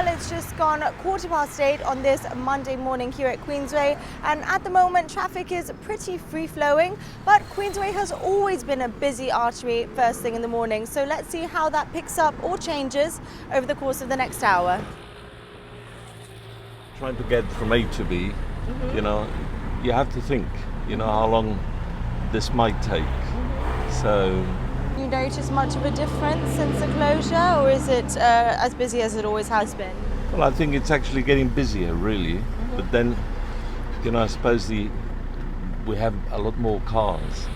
Well, it's just gone 8:15 on this Monday morning here at Queensway, and at the moment traffic is pretty free-flowing, but Queensway has always been a busy artery first thing in the morning, so let's see how that picks up or changes over the course of the next hour. Trying to get from A to B, you have to think, how long this might take. So You notice much of a difference since the closure, or is it as busy as it always has been? well, I think it's actually getting busier, really. But then, I suppose we have a lot more cars.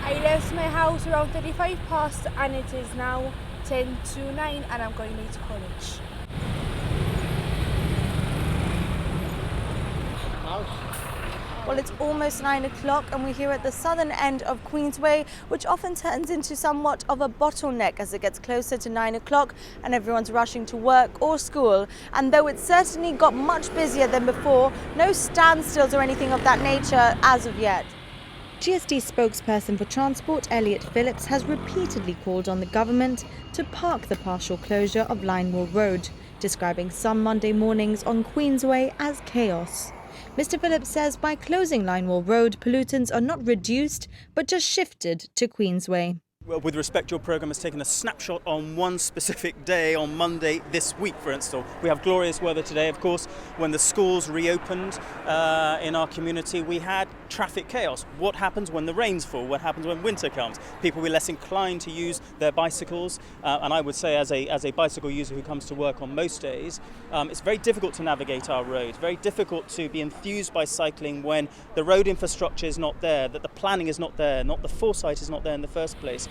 I left my house around 35 past and it is now 10 to 9 and I'm going late to college. Well, it's almost 9 o'clock and we're here at the southern end of Queensway, which often turns into somewhat of a bottleneck as it gets closer to 9 o'clock and everyone's rushing to work or school. And though it's certainly got much busier than before, no standstills or anything of that nature as of yet. GSD spokesperson for Transport, Elliot Phillips, has repeatedly called on the government to park the partial closure of Linewall Road, describing some Monday mornings on Queensway as chaos. Mr. Phillips says by closing Linewall Road, pollutants are not reduced, but just shifted to Queensway. Well, with respect, your programme has taken a snapshot on one specific day, on Monday this week, for instance. We have glorious weather today, of course. When the schools reopened in our community, we had traffic chaos. What happens when the rains fall? What happens when winter comes? People will be less inclined to use their bicycles. And I would say as a bicycle user who comes to work on most days, it's very difficult to navigate our roads, very difficult to be enthused by cycling when the road infrastructure is not there, that the planning is not there, not the foresight is not there in the first place.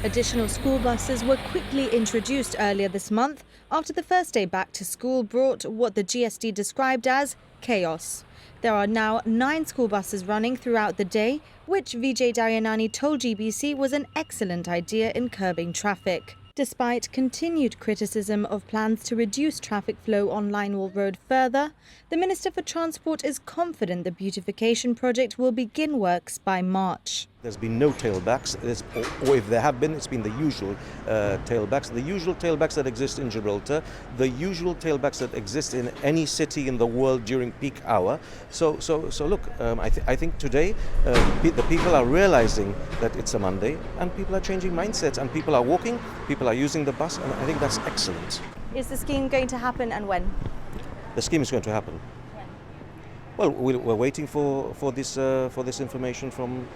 Additional school buses were quickly introduced earlier this month after the first day back to school brought what the GSD described as chaos. There are now 9 school buses running throughout the day, which Vijay Daryanani told GBC was an excellent idea in curbing traffic. Despite continued criticism of plans to reduce traffic flow on Linewall Road further, the Minister for Transport is confident the beautification project will begin works by March. There's been no tailbacks, or if there have been, it's been the usual tailbacks. The usual tailbacks that exist in Gibraltar, the usual tailbacks that exist in any city in the world during peak hour. So look, I think today the people are realizing that it's a Monday and people are changing mindsets and people are walking, people are using the bus, and I think that's excellent. Is the scheme going to happen and when? The scheme is going to happen. Well, we're waiting for this information from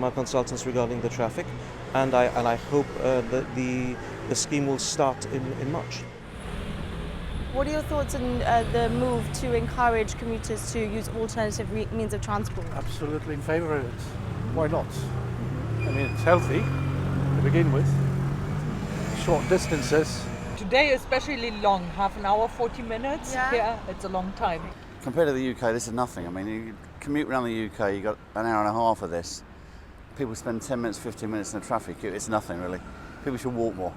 our consultants regarding the traffic, and I hope that the scheme will start in March. What are your thoughts on the move to encourage commuters to use alternative means of transport? Absolutely in favour of it. Why not? I mean, it's healthy to begin with. Short distances. Today especially long, half an hour, 40 minutes. Yeah. It's a long time. Compared to the UK, this is nothing. I mean, you commute around the UK, you got an hour and a half of this. People spend 10 minutes, 15 minutes in the traffic. It's nothing, really. People should walk more.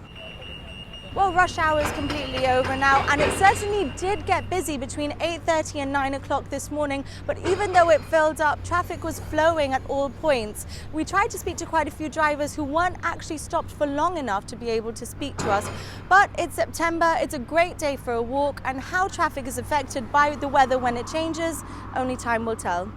Well, rush hour is completely over now, and it certainly did get busy between 8:30 and 9 o'clock this morning, but even though it filled up, traffic was flowing at all points. We tried to speak to quite a few drivers who weren't actually stopped for long enough to be able to speak to us. But it's September, it's a great day for a walk, and how traffic is affected by the weather when it changes, only time will tell.